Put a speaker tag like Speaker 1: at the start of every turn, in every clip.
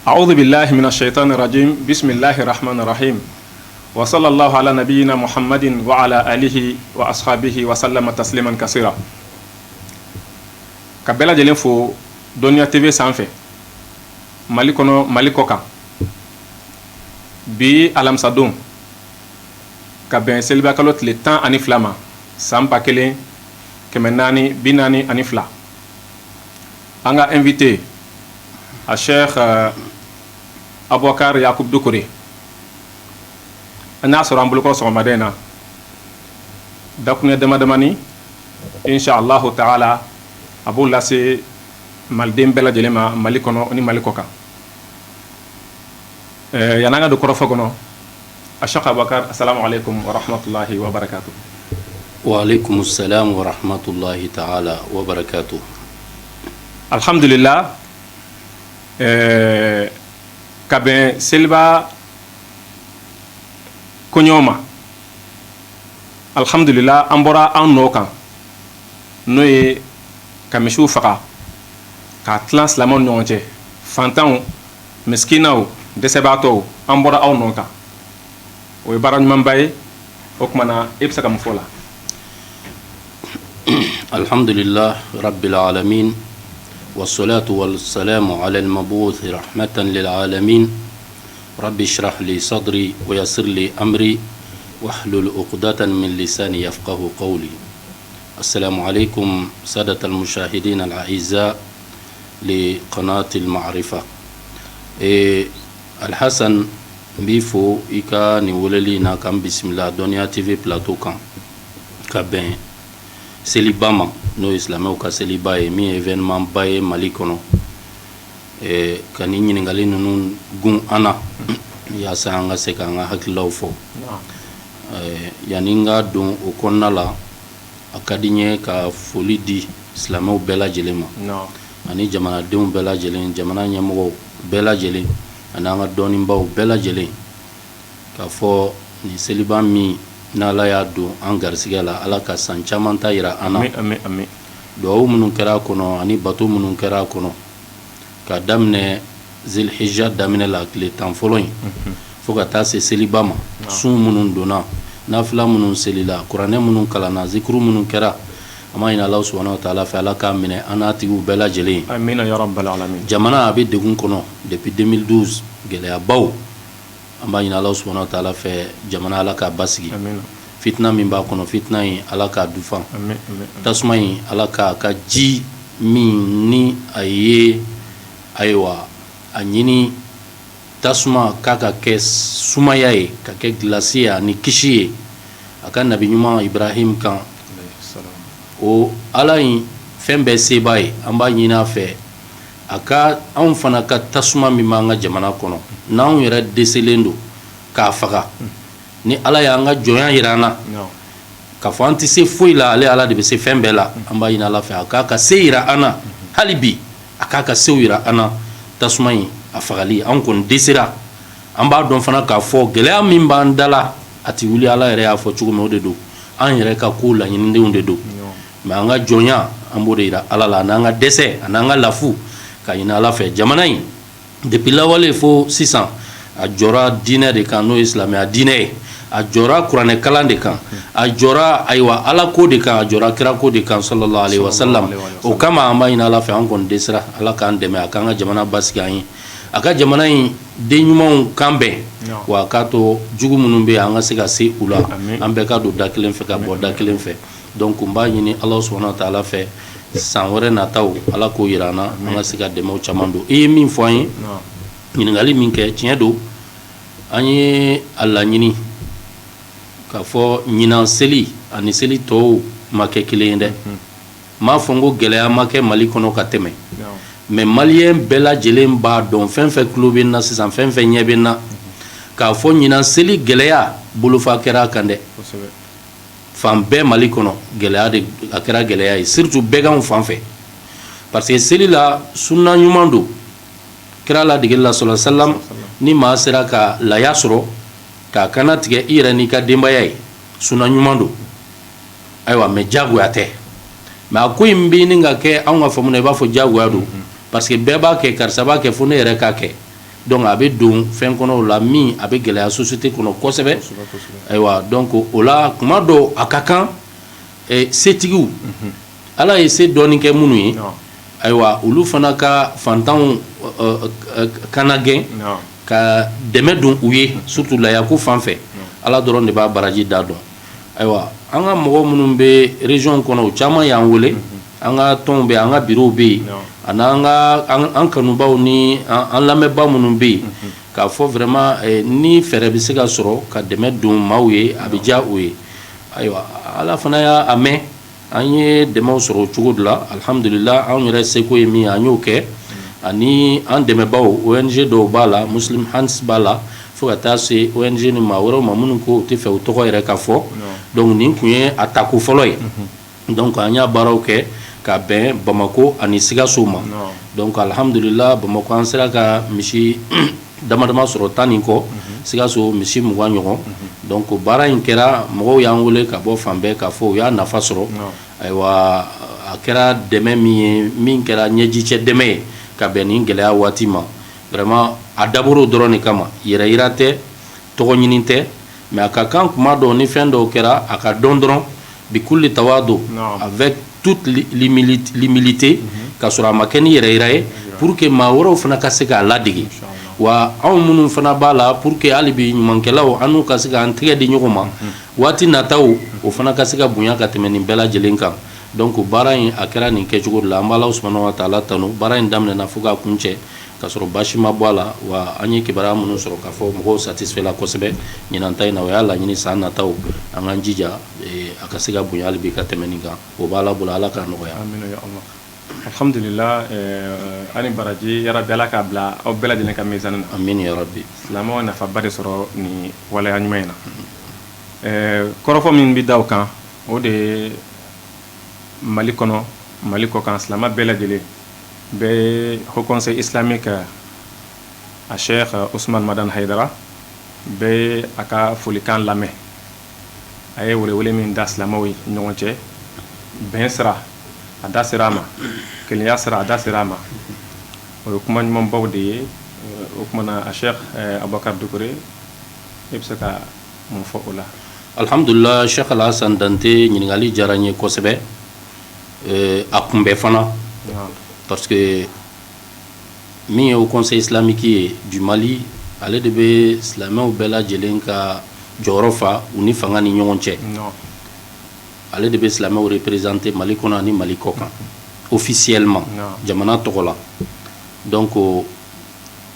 Speaker 1: أعوذ بالله من الشيطان الرجيم بسم الله الرحمن الرحيم وصلى الله على نبينا محمد وعلى آله وأصحابه وسلم تسليما كثيرا كبلا جلين فو دنيا تي في سانفي مالكونو مالكوكا بي ألم صدوم كبين سيلبا كالوت لتان أني فلاما سامبا كيلين كمناني بيناني أني فلا أنغا انفيتي الشيخ Aboubacar Yacoub Doucouré ana sɔrɔ an bolokɔrɔ sɔgɔmaden na dakuɲɛ damadamani inshallah taala a b'o lase maliden bɛɛ lajɛlen ma Mali kɔnɔ ni Mali kɔ kan yan'an ka don kɔrɔfɔ kɔnɔ Cheikh Aboubacar assalamu alaikum wa rahmatullahi wa barakatuh.
Speaker 2: Wa alaikum assalam wa rahmatullahi ta'ala wa barakatuh.
Speaker 1: Alhamdulillah kaben seliba kɔɲɔ alhamdulillah an bɔra an nɔ kan n'o ye ka misiw faga k'a tilan silamɛw ni ɲɔgɔn cɛ fantanw miskinaw dɛsɛbaatɔw an bɔra aw nɔ kan o ye baara ɲumanba ye o kumana e bɛ se ka mun fɔ la.
Speaker 2: Alhamdulillah rabbil alamin والصلاة والسلام على المبعوث رحمة للعالمين رب اشرح لي صدري ويسر لي أمري واحلل عقدة من لساني يفقه قولي. السلام عليكم سادة المشاهدين الأعزاء لقناة المعرفة. الحسن بيفو إيكا نولي ناكم بسم الله دنيا تي في بلاتو كان كابين selibama no islamɛw ka seliba ye min événement ba ye Mali kɔnɔ ka ni ɲiningali ninnu gun an na yaasa an ka se k'an ka hakililaw fɔ yanni n ka don o kɔnɔna la a ka di n ye ka foli di silamɛw bɛɛ lajɛlen ma ani jamanadenw bɛɛ lajɛlen jamana ɲɛmɔgɔw bɛɛ lajɛlen ani an ka dɔɔnibaw bɛɛ lajɛlen k'a fɔ ni seliba min n'Ala y'a don an garisigɛ la Ala ka san caman ta yira an na duwawu minnu kɛra a kɔnɔ ani bato minnu kɛra a kɔnɔ ka daminɛ zilhijja daminɛ la tile 10 fɔlɔ in fo ka taa se seliba ma sun minnu donna nafila minnu selila kuranɛ minnu kalanna zikuru minnu kɛra an b'a ɲini Ala subhanahu wa taala fɛ Ala k'a minɛ an n'a tigiw bɛɛ lajɛlen
Speaker 1: amina ya rabbal alamin.
Speaker 2: Jamana a bɛ degun kɔnɔ depuis 2012 gɛlɛyabaw an b'a ɲini Ala subhanahu wa taala fɛ jamana Ala k'a basigi fitna min b'a kɔnɔ fitna in Ala k'a dufan tasuma in Ala k'a ka ji min ni a ye ayiwa a ɲini tasuma k'a ka kɛ sumaya ye ka kɛ gilasi ye ani kisi ye a ka nabi ɲuman Ibrahim kan o Ala in fɛn bɛɛ seba ye an b'a ɲini a fɛ a ka anw fana ka tasuma min b'an ka jamana kɔnɔ n'anw yɛrɛ deselen don k'a faga ni Ala y'an ka jɔnya yira an na k'a fɔ an tɛ se foyi la ale Ala de bɛ se fɛn bɛɛ la an b'a ɲini Ala fɛ a k'a ka se yira an na hali bi a k'a ka sew yira an na tasuma in a fagali an kɔni desera an b'a dɔn fana k'a fɔ gɛlɛya min b'an da la a tɛ wuli Ala yɛrɛ y'a fɔ cogo min o de don an yɛrɛ ka ko laɲinidenw de don mais an ka jɔnya an b'o de yira Ala la n'an ka dɛsɛ an'an ka lafu ka ɲini Ala fɛ jamana in depuis lawale fo sisan a jɔra diinɛ de kan n'o ye silamɛya diinɛ ye a jɔra kuranɛ kalan de kan a jɔra ayiwa Ala ko de kan a jɔra kira ko de kan sallallahu alaihi wasallam o kama an b'a ɲini Ala fɛ an kɔni desira Ala k'an dɛmɛ a k'an ka jamana basigi an ye a ka jamana in den ɲumanw kan bɛn wa a k'a to jugu minnu bɛ yen an ka se ka se u la an bɛɛ ka don da kelen fɛ ka bɔ da kelen fɛ donc n b'a ɲini Ala subhanahu wa taala fɛ san wɛrɛ nataw Ala k'o yira an na an ka se ka dɛmɛw caman don i ye min fɔ an ye ɲininkali min kɛ tiɲɛ don an ye a laɲini k'a fɔ ɲinan seli ani seli tɔw ma kɛ kelen ye dɛ m'a fɔ n ko gɛlɛya ma kɛ Mali kɔnɔ ka tɛmɛ mais maliyɛn bɛɛ lajɛlen b'a dɔn fɛn fɛn tulo bɛ n na sisan fɛn fɛn ɲɛ bɛ n na k'a fɔ ɲinan seli gɛlɛya bolofa kɛra a kan dɛ fan bɛɛ Mali kɔnɔ gɛlɛya de a kɛra gɛlɛya ye surtout bɛɛ k'anw fan fɛ parce que seli la sunna ɲuman don kira la degeli la sallallahu alaihi wasallam ni maa sera ka laya sɔrɔ k'a kana tigɛ i yɛrɛ n'i ka denbaya ye sunna ɲuman don ayiwa mais jagoya tɛ mais a ko in bɛ nin ka kɛ anw ka faamu na i b'a fɔ jagoya don parce que bɛɛ b'a kɛ karisa b'a kɛ fo ne yɛrɛ k'a kɛ donc a bɛ don fɛn kɔnɔ o la min a bɛ gɛlɛya société kɔnɔ kosɛbɛ ayiwa donc o la kuma dɔ a ka kan setigiw ala ye se dɔɔni kɛ minnu ye ayiwa olu fana ka fantanw kana gɛn ka dɛmɛ don u ye surtout layako fan fɛ ala dɔrɔn de b'a baraji da dɔn ayiwa an ka mɔgɔ minnu bɛ région kɔnɔ o caman y'an wele an ka tɔnw bɛ an ka bureau bɛ yen ani an kanubaw ni an lamɛnbaa minnu bɛ yen k'a fɔ vraiment ni fɛɛrɛ bɛ se ka sɔrɔ ka dɛmɛ don maaw ye a bɛ diya u ye ayiwa ala fana y'a mɛn an ye dɛmɛw sɔrɔ o cogo de la alhamdulillah anw yɛrɛ seko ye min ye an y'o kɛ ani an dɛmɛbaw ONG dɔw b'a la Muslim Hands b'a la fo ka taa se ONG ni maa wɛrɛw ma minnu ko u tɛ fɛ u tɔgɔ yɛrɛ ka fɔ donc nin tun ye a tako fɔlɔ ye donc an y'a baaraw kɛ ka bɛn Bamako ani Sikaso ma donc alhamdulillah Bamako an sera ka misi dama dama sɔrɔ 10 nin kɔ Sikaso misi 20 ɲɔgɔn donc baara in kɛra mɔgɔw y'an wele ka bɔ fan bɛɛ k'a fɔ u y'a nafa sɔrɔ ayiwa a kɛra dɛmɛ min ye min kɛra ɲɛjicɛ dɛmɛ ye ka bɛn nin gɛlɛya waati ma vraiment a dabɔra o dɔrɔn de kama yɛrɛ yira tɛ tɔgɔ ɲini tɛ mais a ka kan kuma dɔw ni fɛn dɔw kɛra a ka dɔn dɔrɔn bikulli tawado avec toute l'humilité ka sɔrɔ a ma kɛ ni yɛrɛ yira ye pour que maa wɛrɛw fana ka se k'a ladege wa anw minnu fana b'a la pour que hali bi ɲumankɛlaw an n'u ka se k'an tɛgɛ di ɲɔgɔn ma waati nataw o fana ka se ka bonya ka tɛmɛ nin bɛɛ lajɛlen kan donc baara in a kɛra nin kɛcogo de la an b'Ala subhanahu wa ta'ala tanu baara in daminɛna fo k'a kuncɛ ka sɔrɔ basi ma bɔ a la wa an ye kibaruya minnu sɔrɔ k'a fɔ mɔgɔw satisfait la kosɛbɛ ɲinan ta in na o y'a laɲini san nataw an k'an jija a ka se ka bonya hali bi ka tɛmɛ nin kan o b'Ala bolo Ala k'a nɔgɔya
Speaker 1: amina ya Allah alhamdulillah ani baraji ya rabbi Ala k'a bila aw bɛɛ lajɛlen ka mizani na
Speaker 2: amin ya rabbi
Speaker 1: silamɛw nafaba de sɔrɔ ni waleya ɲuman in na kɔrɔfɔ min bɛ da o kan o de ye Mali kɔnɔ Mali kɔ kan silamɛ bɛɛ lajɛlen bɛ Haut Conseil islamique a Cheikh Ousmane Madane Haidara bɛ a ka folikan lamɛn a ye welewele min da silamɛw ye ɲɔgɔn cɛ bɛn sira a da sera a ma kelenya sira a da sera a ma o ye kuma ɲumanbaw de ye o kumana a Cheikh Abubakar Dukure e bɛ se ka mun fɔ o la
Speaker 2: alhamdulillah Cheikh Alassane Dante ɲininkali diyara n ye kosɛbɛ a kunbɛ fana parce que min ye Haut Conseil islamique ye du Mali ale de bɛ silamɛw bɛɛ lajɛlen ka jɔyɔrɔ fa u ni fanga ni ɲɔgɔn cɛ ale de bɛ silamɛw représenter Mali kɔnɔ ani Mali kɔ kan officiellement jamana tɔgɔ la donc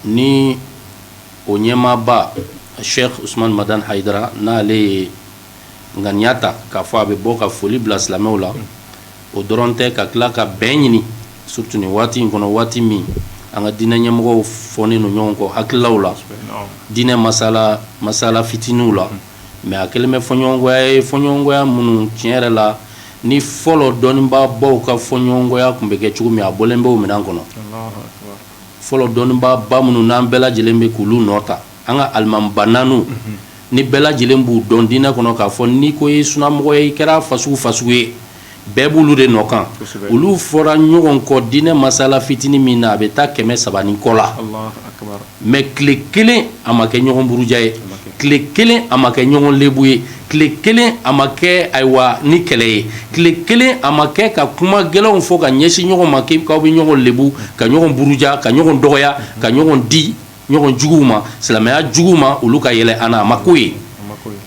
Speaker 2: ni o ɲɛmaaba Cheikh Ousmane Madane Haidara n'ale ye ŋaniya ta k'a fɔ a bɛ bɔ ka foli bila silamɛw la o dɔrɔn tɛ ka tila ka bɛn ɲini surtout nin waati in kɔnɔ waati min an ka diinɛ ɲɛmɔgɔw fɔnnen don ɲɔgɔn kɔ hakililaw la diinɛ masala fitiniw la mais a kɛlen bɛ fɔɲɔgɔnkɔya ye fɔɲɔgɔnkɔya minnu tiɲɛ yɛrɛ la ni fɔlɔ dɔnnibaabaw ka fɔɲɔgɔnkɔya tun bɛ kɛ cogo min a bɔlen bɛ o minɛn kɔnɔ fɔlɔ dɔnnibaaba minnu n'an bɛɛ lajɛlen bɛ k'olu nɔ ta an ka alimamiba naaniw ni bɛɛ lajɛlen b'u dɔn diinɛ kɔnɔ k'a fɔ n'i ko i ye sunnamɔgɔ ye i kɛra fasugu ye bɛɛ b'olu de nɔ kan olu fɔra ɲɔgɔn kɔ diinɛ masala fitinin min na a bɛ taa 300 ni kɔ la mais tile kelen a ma kɛ ɲɔgɔn buruja ye tile kelen a ma kɛ ɲɔgɔn lebu ye tile kelen a ma kɛ ayiwa ni kɛlɛ ye tile kelen a ma kɛ ka kuma gɛlɛnw fɔ ka ɲɛsin ɲɔgɔn ma k'aw bɛ ɲɔgɔn lebu ka ɲɔgɔn buruja ka ɲɔgɔn dɔgɔya ka ɲɔgɔn di ɲɔgɔn juguw ma silamɛya juguw ma olu ka yɛlɛ an na a ma ko ye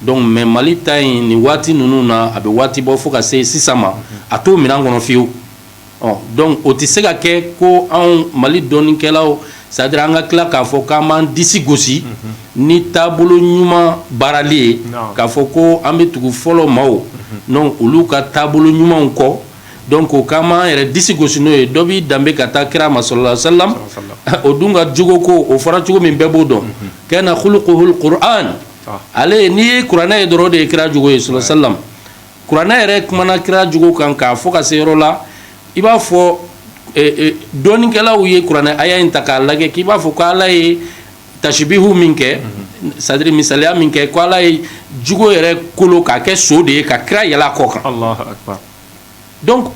Speaker 2: donc mais Mali ta in nin waati ninnu na a bɛ waati bɔ fo ka se sisan ma a t'o minɛn kɔnɔ fiyewu donc o tɛ se ka kɛ ko anw Mali dɔnnikɛlaw c'est à dire an ka tila k'a fɔ k'an b'an disi gosi ni taabolo ɲuman baarali ye k'a fɔ ko an bɛ tugu fɔlɔ maaw non olu ka taabolo ɲumanw kɔ donc o k'an b'an yɛrɛ disi gosi n'o ye dɔ b'i danbe ka taa kira ma sallallahu alaihi wa sallam o dun ka jogo ko o fɔra cogo min bɛɛ b'o dɔn kana khuluquhul Qur'an ale n'i ye kuranɛ ye dɔrɔn de ye kira jogo ye sallallahu alaihi wa sallam kuranɛ yɛrɛ kumana kira jogo kan k'a fɔ ka se yɔrɔ la i b'a fɔ dɔnnikɛlaw ye kuranɛ aya in ta k'a lajɛ k'i b'a fɔ ko Ala ye tashibihu min kɛ c'est à dire misaliya min kɛ ko Ala ye jogo yɛrɛ kolo k'a kɛ so de ye ka kira yɛlɛ a kɔ kan
Speaker 1: Allahu akbar
Speaker 2: donc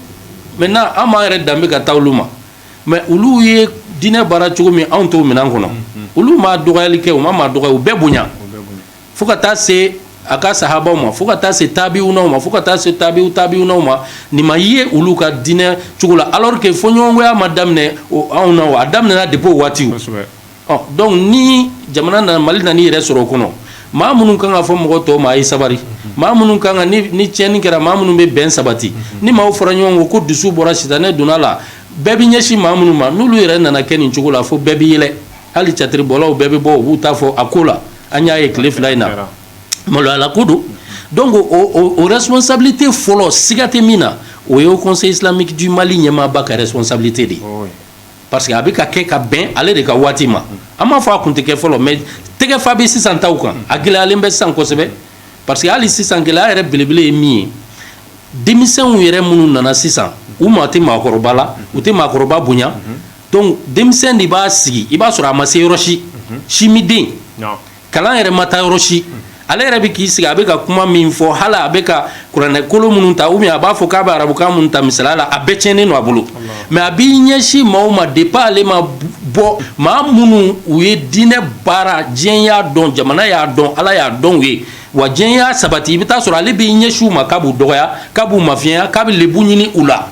Speaker 2: maintenant an m'an yɛrɛ danbe ka taa olu ma mais olu ye dinɛ baara cogo min anw t'o minɛn kɔnɔ olu ma dɔgɔyali kɛ u ma dɔgɔya u bɛɛ bonya fo ka taa se a ka sahabaw ma fo ka taa se tabiunaw ma fo ka taa se tabiunaw ma nin ma ye olu ka dinɛ cogo la alors que fɔɲɔgɔnkɔya ma daminɛ anw na a daminɛna depuis o waati donc ni jamana nana Mali nana i yɛrɛ sɔrɔ o kɔnɔ maa minnu kan ka fɔ mɔgɔ tɔw ma a ye sabari maa minnu kan ka ni tiɲɛni kɛra maa minnu bɛ bɛn sabati ni maaw fɔra ɲɔgɔn kɔ ko dusu bɔra sitanɛ donna la bɛɛ bɛ ɲɛsin maa minnu ma n'olu yɛrɛ nana kɛ nin cogo la fo bɛɛ bɛ yɛlɛ hali catiribɔlaw bɛɛ bɛ bɔ u b'u ta fɔ a ko la an y'a ye tile fila in na maloyala ko don donc o responsabilité fɔlɔ siga tɛ min na o ye au conseil islamique du Mali ɲɛmaaba ka responsabilité de parce que a bɛ ka kɛ ka bɛn ale de ka waati ma an m'a fɔ a kun tɛ kɛ fɔlɔ mais tɛgɛ fa bɛ sisan taw kan a gɛlɛyalen bɛ sisan kosɛbɛ parce que hali sisan gɛlɛya yɛrɛ belebele ye min ye denmisɛnw yɛrɛ minnu nana sisan u ma tɛ maakɔrɔba la u tɛ maakɔrɔba bonya donc denmisɛn de b'a sigi i b'a sɔrɔ a ma se yɔrɔ si simiden kalan yɛrɛ ma taa yɔrɔ si ale yɛrɛ bɛ k'i sigi a bɛ ka kuma min fɔ hali a bɛ ka kuranɛ kolo minnu ta ou bien a b'a fɔ k'a bɛ arabukan minnu ta misaliya la a bɛɛ tiɲɛnen don a bolo mais a b'i ɲɛsin maaw ma depuis ale ma bɔ maa minnu u ye diinɛ baara diɲɛ y'a dɔn jamana y'a dɔn ala y'a dɔn u ye wa diɲɛ y'a sabati i bɛ taa sɔrɔ ale b'i ɲɛsin u ma k'a b'u dɔgɔya k'a b'u mafiyɛnya k'a bɛ lebu ɲini u la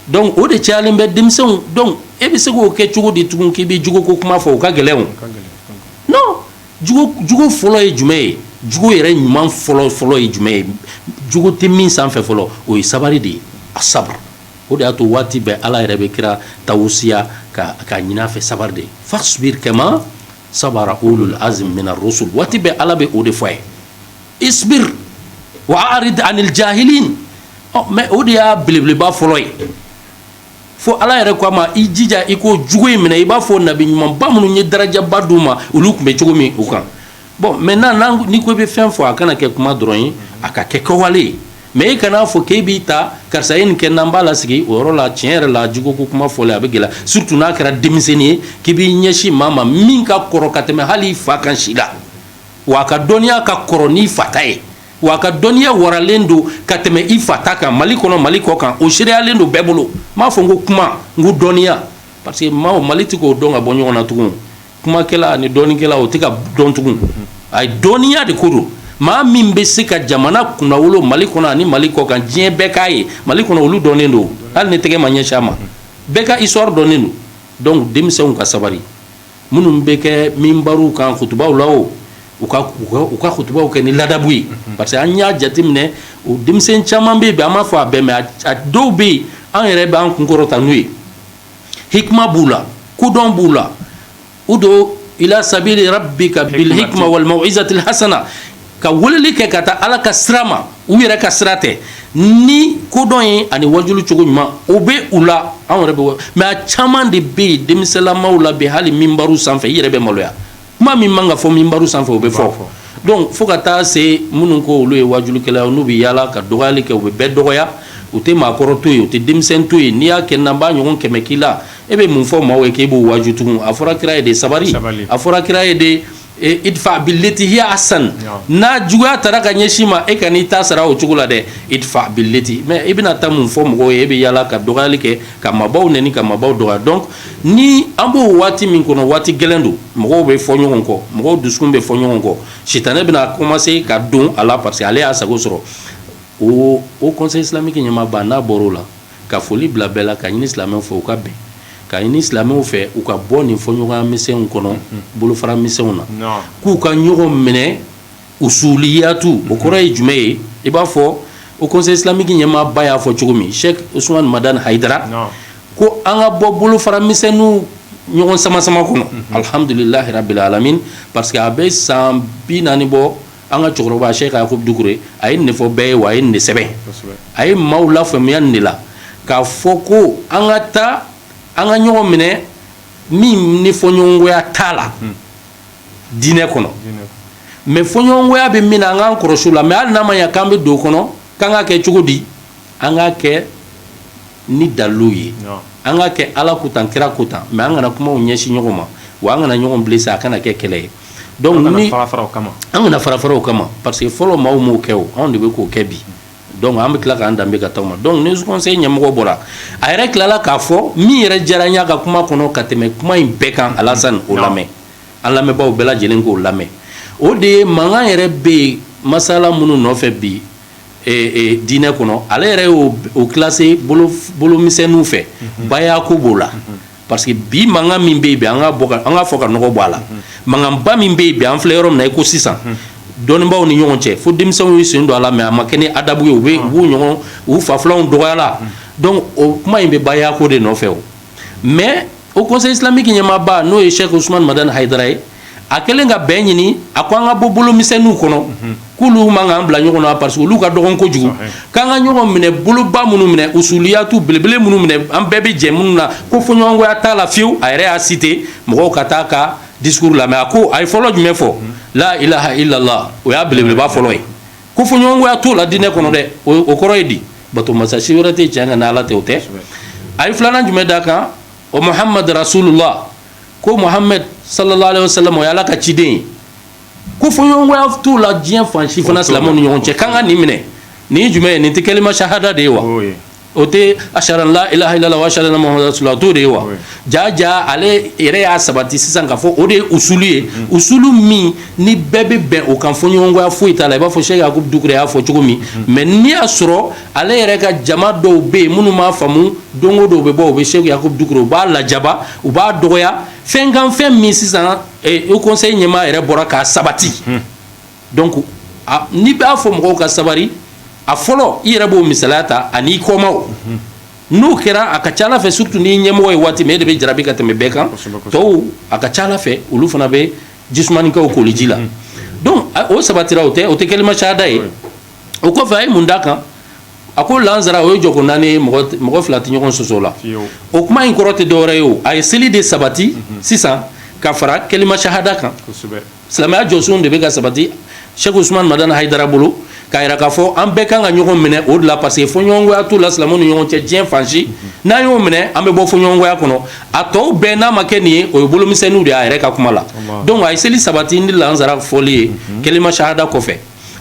Speaker 2: donc o de cayalen bɛ denmisɛnw donc e bɛ se k'o kɛ cogo di tugun k'i bɛ jugo ko kuma fɔ o ka gɛlɛn o non jugo fɔlɔ ye jumɛn ye jugo yɛrɛ ɲuman fɔlɔ ye jumɛn ye jugo tɛ min sanfɛ fɔlɔ o ye sabari de ye a sabara o de y'a to waati bɛɛ ala yɛrɛ bɛ kira tawusiya ka ɲinɛ a fɛ sabari de fasbir kama sabara ulul azm mina rusul waati bɛɛ ala bɛ o de fɔ a ye isbir wa arid anil jahilin mais o de y'a belebeleba fɔlɔ ye fo ala yɛrɛ ko a ma i jija i ko jugo in minɛ i b'a fɔ nabi ɲumanba minnu ye darajaba d'u ma olu tun bɛ cogo min u kan bon maintenant ni ko i bɛ fɛn fɔ a kana kɛ kuma dɔrɔn ye a ka kɛ kɛwale ye mais e kana fɔ k'e b'i ta karisa ye nin kɛ n'an b'a lasigi o yɔrɔ la tiɲɛ yɛrɛ la jugo ko kuma fɔlen a bɛ gɛlɛya surtout n'a kɛra denmisɛnnin ye k'i b'i ɲɛsin maa ma min ka kɔrɔ ka tɛmɛ hali i fa kan si la wa a ka dɔnniya ka kɔrɔ n'i fa ta ye wa a ka dɔnniya waralen don ka tɛmɛ i fa ta kan Mali kɔnɔ Mali kɔ kan o sereyalen don bɛɛ bolo m'a fɔ n ko kuma n ko dɔnniya parce que Mali tɛ k'o dɔn ka bɔ ɲɔgɔn na tugun kumakɛla ani dɔnnikɛla o tɛ ka dɔn tugun a ye dɔnniya de ko don maa min bɛ se ka jamana kunnawolo Mali kɔnɔ ani Mali kɔ kan diɲɛ bɛɛ k'a ye Mali kɔnɔ olu dɔnnen don hali ni tɛgɛ ma ɲɛsin a ma bɛɛ ka histoire dɔnnen don donc denmisɛnw ka sabari minnu bɛ kɛ minbariw kan kutubaw la o u ka kutubaw kɛ ni ladabu ye parce que an y'a jateminɛ o denmisɛn caman bɛ yen bi an m'a fɔ a bɛɛ mais a dɔw bɛ yen an yɛrɛ b'an kunkɔrɔta n'u ye hikma b'u la kodɔn b'u la udo ila sabili rabbika bil hikma wal mau'izatil hasana ka weleli kɛ ka taa ala ka sira ma u yɛrɛ ka sira tɛ ni kodɔn ye ani wajulu cogo ɲuman o bɛ u la an yɛrɛ bɛ mais a caman de bɛ yen denmisɛnlamaw la bi hali minbariw sanfɛ i yɛrɛ bɛ maloya kuma min man ka fɔ minbariw sanfɛ o bɛ fɔ donc fo ka taa se minnu ko olu ye wajulukɛla n'u bɛ yaala ka dɔgɔyali kɛ u bɛ bɛɛ dɔgɔya u tɛ maakɔrɔ to yen u tɛ denmisɛn to yen n'i y'a kɛ n'an b'a ɲɔgɔn kɛmɛ k'i la e bɛ mun fɔ maaw ye k'e b'o waju tugun a fɔra kira ye de sabari a fɔra kira ye de idfa billati hiya ahsan n'a juguya taara ka ɲɛsin ma e ka n'i ta sara o cogo la dɛ idfa billati mais e bɛna taa mun fɔ mɔgɔw ye e bɛ yaala ka dɔgɔyali kɛ ka maabaw nɛni ka maabaw dɔgɔya donc ni an b'o waati min kɔnɔ waati gɛlɛn don mɔgɔw bɛ fɔ ɲɔgɔn kɔ mɔgɔw dusukun bɛ fɔ ɲɔgɔn kɔ sitanɛ bɛna commencer ka don a la parce que ale y'a sago sɔrɔ o conseil islamique ɲɛmaaba n'a bɔr'o la ka foli bila bɛɛ la ka ɲini silamɛw fɛ u ka bɛn ka ɲini silamɛw fɛ u ka bɔ nin fɔɲɔgɔnya misɛnw kɔnɔ bolofara misɛnw na k'u ka ɲɔgɔn minɛ usuliyatu o kɔrɔ ye jumɛn ye i b'a fɔ o conseil islamique ɲɛmaaba y'a fɔ cogo min Sheikh Usman Madan Haidara ko an ka bɔ bolofara misɛnninw ɲɔgɔn sama kɔnɔ alhamdulillahi rabbil alamin parce que a bɛ san 40 bɔ an ka cɛkɔrɔba Sheikh Yakubu Dukure a ye nin fɔ bɛɛ ye wa a ye nin de sɛbɛn a ye maaw lafaamuya nin de la k'a fɔ ko an ka taa an ka ɲɔgɔn minɛ min ni fɔɲɔgɔngoya t'a la diinɛ kɔnɔ mais fɔɲɔgɔngoya bɛ min na an k'an kɔlɔsi o la mais hali n'a ma ɲɛ k'an bɛ don o kɔnɔ k'an ka kɛ cogo di an ka kɛ ni dalilu ye an ka kɛ ala ko tan kira ko tan mais an kana kumaw ɲɛsin ɲɔgɔn ma wa an kana ɲɔgɔn blesser a kana kɛ kɛlɛ ye donc ni an kana fara o kama parce que fɔlɔ maaw m'o kɛ o anw de bɛ k'o kɛ bi donc an bɛ tila k'an danbe ka taw ma donc ni conseil ɲɛmɔgɔ bɔra a yɛrɛ tilala k'a fɔ min yɛrɛ diyara n ye a ka kuma kɔnɔ ka tɛmɛ kuma in bɛɛ kan Alasani o lamɛn an lamɛnbaaw bɛɛ lajɛlen k'o lamɛn o de ye mankan yɛrɛ bɛ yen masala minnu nɔfɛ bi diinɛ kɔnɔ ale yɛrɛ y'o classé bolomisɛnninw fɛ bayako b'o la parce que bi mankan min bɛ yen bi an ka fɔ ka nɔgɔ bɔ a la mankanba min bɛ yen bi an filɛ yɔrɔ min na i ko sisan dɔnnibaaw ni ɲɔgɔn cɛ fo denmisɛnw y'u sen don a la mais a ma kɛ ni adabu ye u fa filanw dɔgɔyala donc o kuma in bɛ bayako de nɔfɛ o mais o conseil islamique ɲɛmaaba n'o ye Cheikh Ousmane Madani Haidara ye a kɛlen ka bɛn ɲini a ko an ka bɔ bolomisɛnninw kɔnɔ k'olu man k'an bila ɲɔgɔn na parce que olu ka dɔgɔn kojugu k'an ka ɲɔgɔn minɛ boloba minnu minɛ usuliyatu belebele minnu minɛ an bɛɛ bɛ jɛ minnu na ko fɔɲɔgɔnkɔya t'a la fiyewu a yɛrɛ y'a cité mɔgɔw ka taa ka discours lamɛn a ko a ye fɔlɔ jumɛn fɔ la ilaha illallah o y'a belebeleba fɔlɔ ye ko fɔɲɔgɔnkɔya t'o la diinɛ kɔnɔ dɛ o kɔrɔ ye di bato masasi wɛrɛ tɛ tiɲɛ ka na ala tɛ o tɛ a ye filanan jumɛn d'a kan o Muhammad rasulullah ko Muhammad sallallahu alaihi wasallam o ye ala ka ciden ye ko fɔɲɔgɔnkɔya t'o la diɲɛ fan si fana silamɛw ni ɲɔgɔn cɛ k'an ka nin minɛ nin ye jumɛn ye nin tɛ kalima shahada de ye wa o tɛ ashhadu an la ilaha illallah wa ashhadu anna muhammadan rasulullah t'o de ye wa ja ale yɛrɛ y'a sabati sisan k'a fɔ o de ye usulu ye usulu min ni bɛɛ bɛ bɛn o kan fɔɲɔgɔnkɔya foyi t'a la i b'a fɔ Cheikh Yakubu Dukure y'a fɔ cogo min mais n'i y'a sɔrɔ ale yɛrɛ ka jama dɔw bɛ yen minnu m'a faamu don o don u bɛ bɔ u bɛ Cheikh Yakubu Dukure u b'a lajaba u b'a dɔgɔya fɛn kan fɛn min sisan o conseil ɲɛmaa yɛrɛ bɔra k'a sabati donc n'i b'a fɔ mɔgɔw ka sabari a fɔlɔ i yɛrɛ b'o misaliya ta ani kɔmaw n'o kɛra a ka ca ala fɛ surtout ni ɲɛmɔgɔ ye waati min e de bɛ jarabi ka tɛmɛ bɛɛ kan tɔw a ka ca ala fɛ olu fana bɛ jisumanikɛw koli ji la donc o sabatira o tɛ kalima shahada ye o kɔfɛ a ye mun d'a kan a ko lansara o ye jɔko naani ye mɔgɔ fila tɛ ɲɔgɔn sɔsɔ la o kuma in kɔrɔ tɛ dɔwɛrɛ ye o a ye seli de sabati sisan ka fara kalima shahada kan silamɛya jɔsenw de bɛ ka sabati Cheikh Ousmane Madani Haidara bolo k'a yira k'a fɔ an bɛɛ kan ka ɲɔgɔn minɛ o de la parce que fɔɲɔgɔnkɔya t'u la silamɛw ni ɲɔgɔn cɛ diɲɛ fan si n'an y'o minɛ an bɛ bɔ fɔɲɔgɔnkɔya kɔnɔ a tɔw bɛɛ n'a ma kɛ nin ye o ye bolomisɛnninw de y'a yɛrɛ ka kuma la donc a ye seli sabati ni lansara fɔli ye kalima shahada kɔfɛ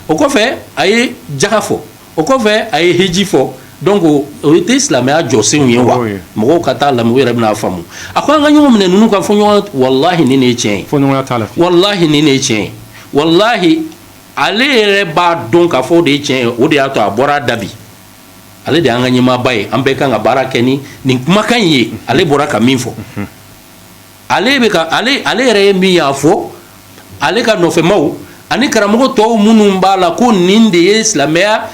Speaker 2: o kɔfɛ a ye jaga fɔ o kɔfɛ a ye hiji fɔ donc o tɛ silamɛya jɔsenw ye wa mɔgɔw ka taa lamɛn u yɛrɛ bɛn'a faamu a ko an ka ɲɔgɔn minɛ ninnu ka fɔɲɔgɔn wallahi nin de ye tiɲɛ ye wallahi nin de ye tiɲɛ ye wallahi ale yɛrɛ b'a dɔn k'a fɔ o de ye tiɲɛ ye o de y'a to a bɔra dabi ale de y'an ka ɲɛmaaba ye an bɛɛ kan ka baara kɛ ni nin kumakan in ye ale bɔra ka min fɔ ale yɛrɛ ye min y'a fɔ ale ka nɔfɛmaw ani karamɔgɔ tɔw minnu b'a la ko nin de ye silamɛya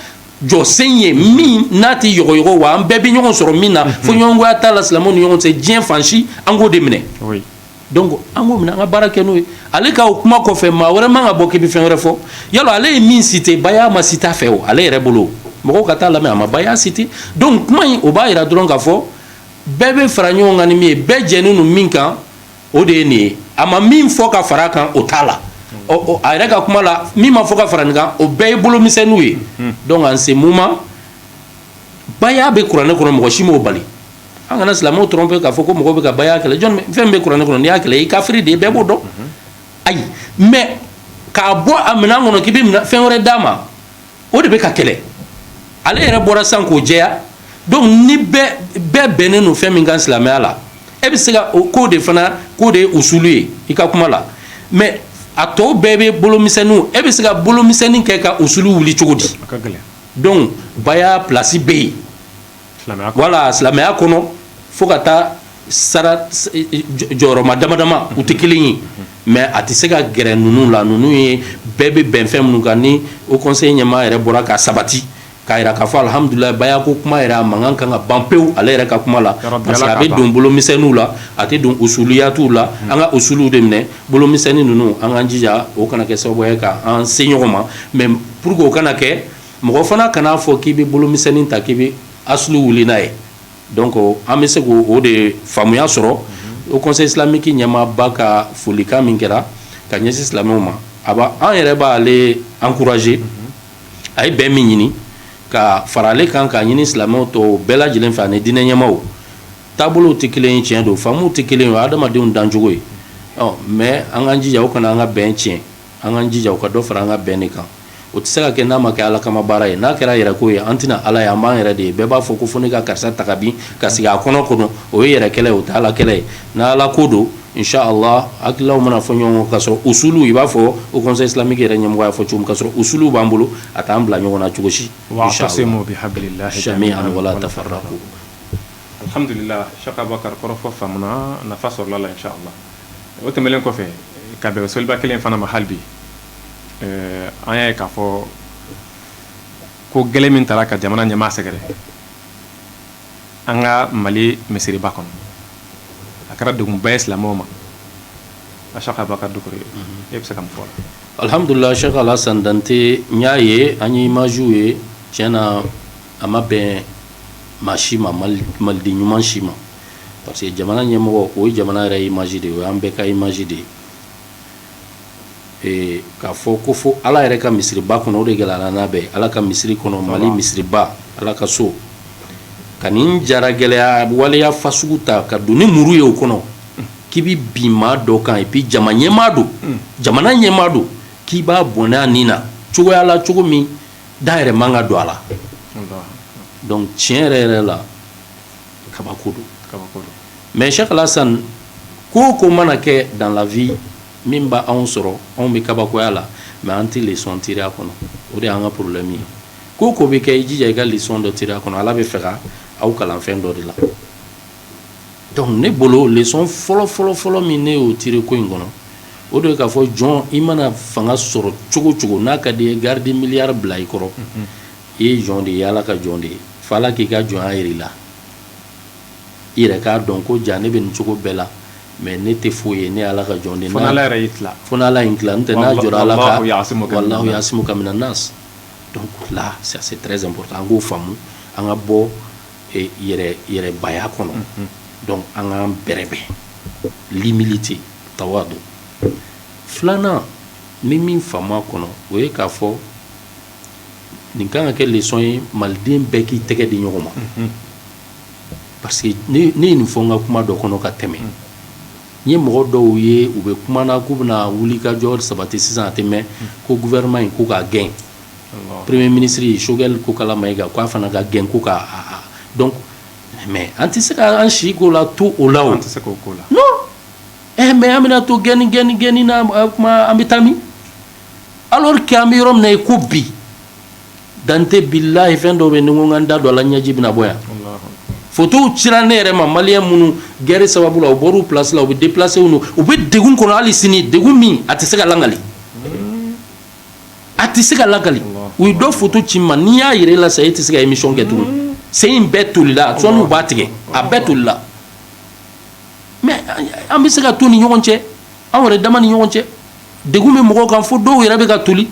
Speaker 2: jɔsen ye min n'a tɛ yɔgɔyɔgɔ wa an bɛɛ bɛ ɲɔgɔn sɔrɔ min na fo ɲɔgɔnkɔya t'a la silamɛw ni ɲɔgɔn cɛ diɲɛ fan si an k'o de minɛ donc an k'o minɛ an ka baara kɛ n'o ye ale ka o kuma kɔfɛ maa wɛrɛ man ka bɔ k'i bɛ fɛn wɛrɛ fɔ yala ale ye min cité baya ma cité a fɛ o ale yɛrɛ bolo mɔgɔw ka taa lamɛn a ma baya cité donc kuma in o b'a yira dɔrɔn k'a fɔ bɛɛ bɛ fara ɲɔgɔn kan ni min ye bɛɛ jɛnnen don min kan o de ye nin ye a ma min fɔ ka fara a kan o t'a la a yɛrɛ ka kuma la min ma fɔ ka fara nin kan o bɛɛ ye bolomisɛnninw ye donc en ce moment baya bɛ kuranɛ kɔnɔ mɔgɔ si m'o bali an kana silamɛw tromper k'a fɔ ko mɔgɔw bɛ ka baya kɛlɛ jɔn fɛn bɛ kuranɛ kɔnɔ n'i y'a kɛlɛ i kafiri de ye bɛɛ b'o dɔn ayi mais k'a bɔ a minɛn kɔnɔ k'i bɛ fɛn wɛrɛ d'a ma o de bɛ ka kɛlɛ ale yɛrɛ bɔra sisan k'o jɛya donc ni bɛɛ bɛnnen don fɛn min kan silamɛya la e bɛ se ka o ko de fana k'o de ye usulu ye i ka kuma la mais a tɔw bɛɛ bɛ bolomisɛnninw e bɛ se ka bolomisɛnnin kɛ ka usulu wuli cogo di donc baya place bɛ yen voilà silamɛya kɔnɔ fo ka taa sara jɔyɔrɔma damadama u tɛ kelen ye mais a tɛ se ka gɛrɛ ninnu la ninnu ye bɛɛ bɛ bɛn fɛn minnu kan ni o conseil ɲɛmaa yɛrɛ bɔra ka sabati k'a yira k'a fɔ alhamdulilayi bayako kuma yɛrɛ a mankan kan ka ban pewu ale yɛrɛ ka kuma la parce que a bɛ don bolomisɛnninw la a tɛ don usuliyatuw la an ka usuliw de minɛ bolomisɛnnin ninnu an k'an jija o kana kɛ sababu ye k'an se ɲɔgɔn ma mais pour que o kana kɛ mɔgɔ fana kana fɔ k'i bɛ bolomisɛnnin ta k'i bɛ asulu wuli n'a ye donc an bɛ se k'o de faamuya sɔrɔ o conseil islamique ɲɛmaaba ka folikan min kɛra ka ɲɛsin silamɛw ma an yɛrɛ b'ale encourager a ye bɛn min ɲini ka fara ale kan k'a ɲini silamɛw tɔw bɛɛ lajɛlen fɛ ani diinɛ ɲɛmaaw taabolow tɛ kelen ye tiɲɛ don faamuw tɛ kelen ye o ye adamadenw dancogo ye mais an k'an jija o kana an ka bɛn tiɲɛ an k'an jija o ka dɔ fara an ka bɛn de kan o tɛ se ka kɛ n'a ma kɛ ala kama baara ye n'a kɛra yɛrɛ ko ye an tɛna ala ye an b'an yɛrɛ de ye bɛɛ b'a fɔ ko fo ne ka karisa ta ka bin ka sigi a kɔnɔ o ye yɛrɛ kɛlɛ ye o tɛ ala kɛlɛ ye n'ala ko don inshallah hakilaw mana fɔ ɲɔgɔn kɔ ka sɔrɔ usulu i b'a fɔ o conseil islamique yɛrɛ ɲɛmɔgɔ y'a fɔ cogo min ka sɔrɔ usulu b'an bolo a t'an bila ɲɔgɔn na cogo si inshallah jami'an wala tafarraqu.
Speaker 1: Alhamdulillah, Cheikh Abubakar kɔrɔfɔ faamuna nafa sɔrɔla la inshallah. O tɛmɛlen kɔfɛ ka bɛn soliba kelen fana ma hali bi an y'a ye k'a fɔ ko gɛlɛn min taara ka jamana ɲɛmaa sɛgɛrɛ an ka Mali misiriba kɔnɔ a kɛra degunba ye silamɛw ma a Cheikh Abubakar Dukure e bɛ se ka mun fɔ la.
Speaker 2: Alhamdulillah, Cheikh Alassane Dante n y'a ye an ye images ye tiɲɛna a ma bɛn maa si ma maliden ɲuman si ma parce que jamana ɲɛmɔgɔ o ye jamana yɛrɛ image de ye o y'an bɛɛ ka image de ye k'a fɔ ko fo ala yɛrɛ ka misiriba kɔnɔ o de gɛlɛyara n'a bɛɛ ala ka misiri kɔnɔ Mali misiriba ala ka so ka nin jara gɛlɛya waleya fasugu ta ka don ni muru ye o kɔnɔ k'i bi bin maa dɔ kan et puis jamana ɲɛmaa don k'i b'a bɔnɛ a nin na cogoya la cogo min da yɛrɛ man ka don a la. Donc tiɲɛ yɛrɛ yɛrɛ la kabako don mais Cheikh Alassane ko ko mana kɛ dans la vie min b'a anw sɔrɔ anw bɛ kabakoya la mais an tɛ leçon tirer a kɔnɔ o de y'an ka problème ye ko ko bɛ kɛ i jija i ka leçon dɔ tirer a kɔnɔ ala bɛ fɛ ka aw kalan fɛn dɔ de la donc ne bolo leçon fɔlɔ min ne y'o tirer ko in kɔnɔ o de ye k'a fɔ jɔn i mana fanga sɔrɔ cogo cogo n'a ka di ye garde milliard bila i kɔrɔ i ye jɔn de ye ala ka jɔn de ye fala k'i ka jɔnya yir'i la i yɛrɛ k'a dɔn ko ja ne bɛ nin cogo bɛɛ la mais ne tɛ foyi ye ne ala ka jɔn de ye fo n'ala y'i tila n'o tɛ n'a jɔra ala ka wallahu yasimuka mina nas donc là c'est très important an k'o faamu an ka bɔ yɛrɛbaya kɔnɔ donc an k'an bɛrɛbɛn l'humilité tawadu filanan ni min faamu a kɔnɔ o ye k'a fɔ nin kan ka kɛ leçon ye maliden bɛɛ k'i tɛgɛ di ɲɔgɔn ma parce que ne ye nin fɔ n ka kuma dɔ kɔnɔ ka tɛmɛ n ye mɔgɔ dɔw ye u bɛ kuma na k'u bɛna wuli ka jɔ sabati sisan a tɛ mɛn ko gouvernement in ko k'a gɛn premier ministre Choguel Kokala Mayiga k'a fana ka gɛn ko k'a donc mais an tɛ se ka an si ko la to o la o non mais an bɛna to gɛnni na kuma an bɛ taa min alors que an bɛ yɔrɔ min na i ko bi Dante billahi fɛn dɔw bɛ ni ko n da don a la ɲɛji bɛna bɔ yan photos cira ne yɛrɛ ma maliyɛn minnu guerre sababu la u bɔr'u place la u bɛ déplacer u bɛ degun kɔnɔ hali sini degun min a tɛ se ka langali u ye dɔ photo ci ma n'i y'a yɛrɛ la sa e tɛ se ka émission kɛ tugun sen in bɛɛ tolila sɔɔni u b'a tigɛ a bɛɛ tolila mais an bɛ se ka to ni ɲɔgɔn cɛ an yɛrɛ dama ni ɲɔgɔn cɛ degun bɛ mɔgɔw kan fo dɔw yɛrɛ bɛ ka toli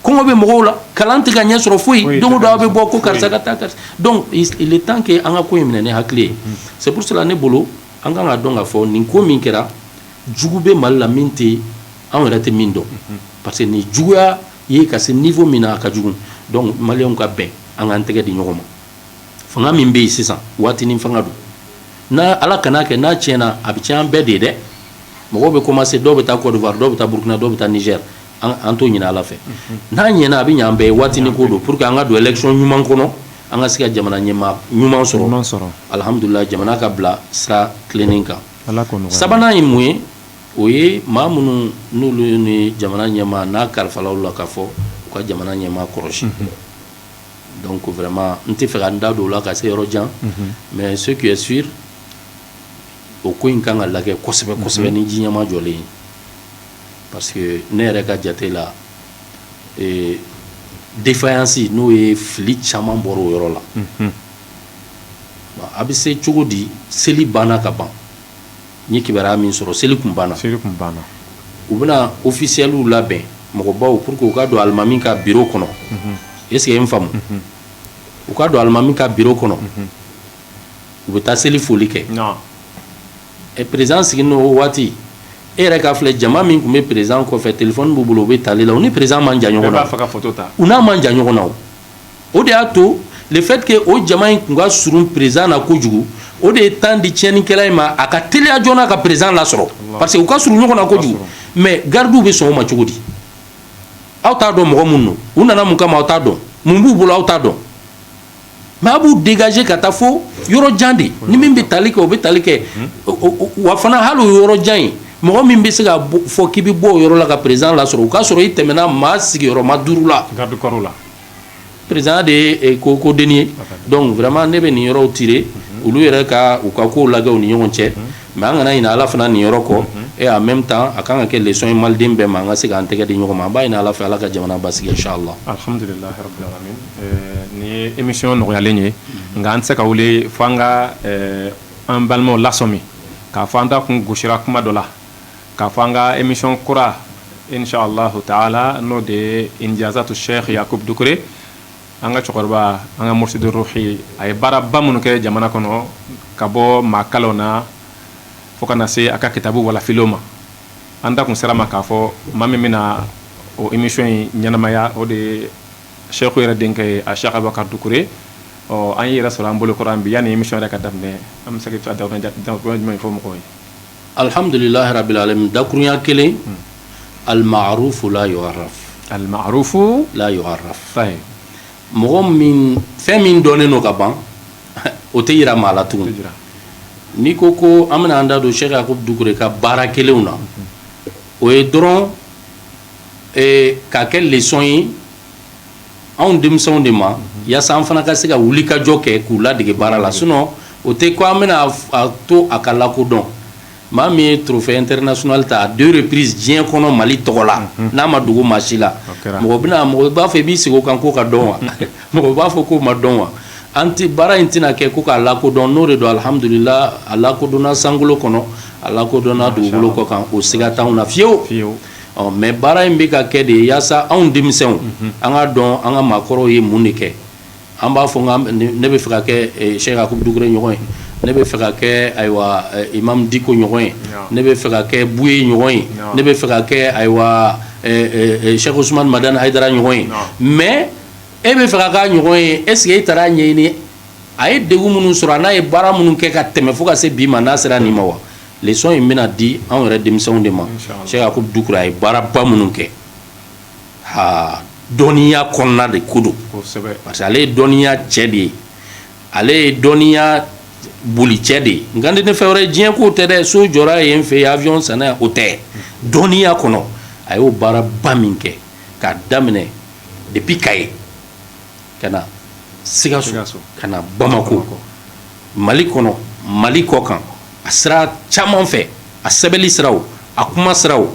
Speaker 2: kɔngɔ bɛ mɔgɔw la kalan tɛ ka ɲɛ sɔrɔ foyi don o don aw bɛ bɔ ko karisa ka taa karisa donc il est temps que an ka ko in minɛ ni hakili ye c'est pour cela ne bolo an kan ka dɔn k'a fɔ nin ko min kɛra jugu bɛ Mali la min tɛ an yɛrɛ tɛ min dɔn parce que nin juguya ye ka se niveau min na a ka jugu donc maliyɛnw ka bɛn an k'an tɛgɛ di ɲɔgɔn ma fanga min bɛ yen sisan waatinin fanga don n'a ala kana kɛ n'a tiɲɛna a bɛ tiɲɛ an bɛɛ de ye dɛ mɔgɔw bɛ commencer dɔw bɛ taa Côte d'Ivoire dɔw bɛ taa Burkina dɔw bɛ taa Niger an t'o ɲini ala fɛ n'a ɲɛna a bɛ ɲɛ an bɛɛ ye waatinin ko don pour que an ka don élection ɲuman kɔnɔ an ka se ka jamana ɲɛmaa ɲuman sɔrɔ alhamdulillah jamana ka bila sira tilennen kan sabanan ye mun ye o ye maa minnu n'olu ni jamana ɲɛmaa n'a kalifala olu la k'a fɔ u ka jamana ɲɛmaa kɔlɔsi donc vraiment n tɛ fɛ ka n da don o la ka se yɔrɔ jan mais ce qui est sûr o ko in kan ka lajɛ kosɛbɛ kosɛbɛ ni ji ɲɛma jɔlen ye parce que ne yɛrɛ ka jate la défaillance n'o ye fili caman bɔra o yɔrɔ la a bɛ se cogo di seli banna ka ban n ye kibaruya min sɔrɔ seli kun banna u bɛna officiels labɛn mɔgɔbaw pour que u ka don alimami ka bureau kɔnɔ est ce que ye n faamu u ka don alimami ka bureau kɔnɔ u bɛ taa seli foli kɛ président sigi n'o waati e yɛrɛ ka filɛ jama min tun bɛ président kɔfɛ téléphone b'u bolo u bɛ tali la u ni président man jan ɲɔgɔn na u n'a man jan ɲɔgɔn na o de y'a to le fait que o jama in tun ka surun président na kojugu o de ye temps di tiɲɛnikɛla in ma a ka teliya joona ka président lasɔrɔ parce que u ka surun ɲɔgɔn na kojugu mais gardiw bɛ sɔn o ma cogo di aw t'a dɔn mɔgɔ mun don u nana mun kama aw t'a dɔn mun b'u bolo aw t'a dɔn mais a b'u dégager ka taa fo yɔrɔ jan de ni min bɛ tali kɛ o bɛ tali kɛ wa fana hali o yɔrɔ jan in mɔgɔ min bɛ se ka fɔ k'i bɛ bɔ o yɔrɔ la ka président lasɔrɔ o k'a sɔrɔ i tɛmɛna maa sigiyɔrɔma 5 la
Speaker 1: garde corps la
Speaker 2: président de ye ko denni ye donc vraiment ne bɛ nin yɔrɔw tirer olu yɛrɛ ka u ka kow lajɛ u ni ɲɔgɔn cɛ mais an kana ɲinɛ ala fana nin yɔrɔ kɔ et en même temps a kan ka kɛ leçon ye maliden bɛɛ ma an ka se k'an tɛgɛ di ɲɔgɔn ma an b'a ɲini ala fɛ ala ka jamana basigi inchallah
Speaker 1: alhamdulillah rabbil alamin ni ye émission nɔgɔyalen ye nka an tɛ se ka wuli fo an ka an balimaw lasɔmi k'a fɔ an ta kun gosira kuma dɔ la k'a fɔ an ka émission kura inchallah taala n'o de ye injazatu cheikh yakub dukure an ka cɛkɔrɔba an ka mursidu ruhi a ye baaraba minnu kɛ jamana kɔnɔ ka bɔ maakalaw na fo ka na se a ka kitabu walafilenw ma an da kun sera ma k'a fɔ maa min bɛna o émission in ɲɛnamaya o de ye cheikhu yɛrɛ denkɛ ye a cheikh abubakar dukure an ye yɛrɛ sɔrɔ an bolo kɔrɔ an bi yanni émission yɛrɛ ka daminɛ an bɛ se ka dakuruɲa jumɛn fɔ mɔgɔw ye
Speaker 2: alhamdulillahi rabbil alamin dakuruɲa kelen almarufu la yu'arraf
Speaker 1: almarufu
Speaker 2: la yu'arraf mɔgɔ min fɛn min dɔnnen don ka ban o tɛ yira maa la tugun n'i ko ko an bɛna an da don cheikh yakub dukure ka baara kelenw na o ye dɔrɔn k'a kɛ leçon ye anw denmisɛnw de ma yaasa an fana ka se ka wulikajɔ kɛ k'u ladege baara la sinon o tɛ ko an bɛna a to a ka lakodɔn maa min ye trophée international ta à 2 reprises diɲɛ kɔnɔ mali tɔgɔ la n'a ma dogo maa si la mɔgɔ b'a fɔ i b'i sigi o kan ko ka dɔn wa mɔgɔ b'a fɔ k'o ma dɔn wa an tɛ baara in tɛna kɛ ko k'a lakodɔn n'o de don alhamdulillah a lakodɔnna sankolo kɔnɔ a lakodɔnna dugukolo kɔ kan o siga t'anw na fiyewu mais baara in bɛ ka kɛ de yaasa anw denmisɛnw an ka dɔn an ka maakɔrɔw ye mun de kɛ an b'a fɔ ne bɛ fɛ ka kɛ cheikh yakub dukure ɲɔgɔn ye ne bɛ fɛ ka kɛ ayiwa imam diko ɲɔgɔn ye ne bɛ fɛ ka kɛ buye ɲɔgɔn ye ne bɛ fɛ ka kɛ ayiwa cheikh ousmane madani hayidara ɲɔgɔn ye mais e bɛ fɛ ka k'a ɲɔgɔn ye est ce que e taara ɲɛɲini a ye degun minnu sɔrɔ a n'a ye baara minnu kɛ ka tɛmɛ fo ka se bi ma n'a sera nin ma wa leçon in bɛna di anw yɛrɛ denmisɛnw de ma cheikh yakub dukure a ye baaraba minnu kɛ dɔnniya kɔnɔna de ko don parce que ale ye dɔnniya cɛ de ye ale ye dɔnniya boli cɛ de ye nka ne fɛn wɛrɛ diɲɛ ko tɛ dɛ so jɔra yen fɛ yen avion sanna o tɛ dɔnniya kɔnɔ a y'o baaraba min kɛ k'a daminɛ depuis Kaye ka na Sikaso ka na Bamako Mali kɔnɔ Mali kɔ kan a sira caman fɛ a sɛbɛnni siraw a kuma siraw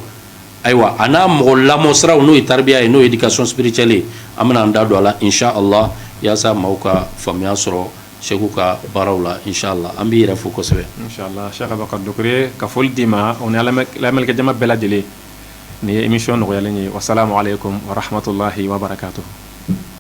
Speaker 2: ayiwa a n'a mɔgɔ lamɔ siraw n'o ye taribiya ye n'o ye éducation spirituelle ye an bɛna an da don a la inchallah yaasa maaw ka faamuya sɔrɔ cheikhu ka baaraw la inchallah an b'i yɛrɛ fo kosɛbɛ
Speaker 1: inchallah cheikh abubakar dukure ka foli d'i ma o ni lamɛnnikɛjama bɛɛ lajɛlen nin ye émission nɔgɔyalen ye wasalamu aleykum wa rahmatullahi wa barakatuh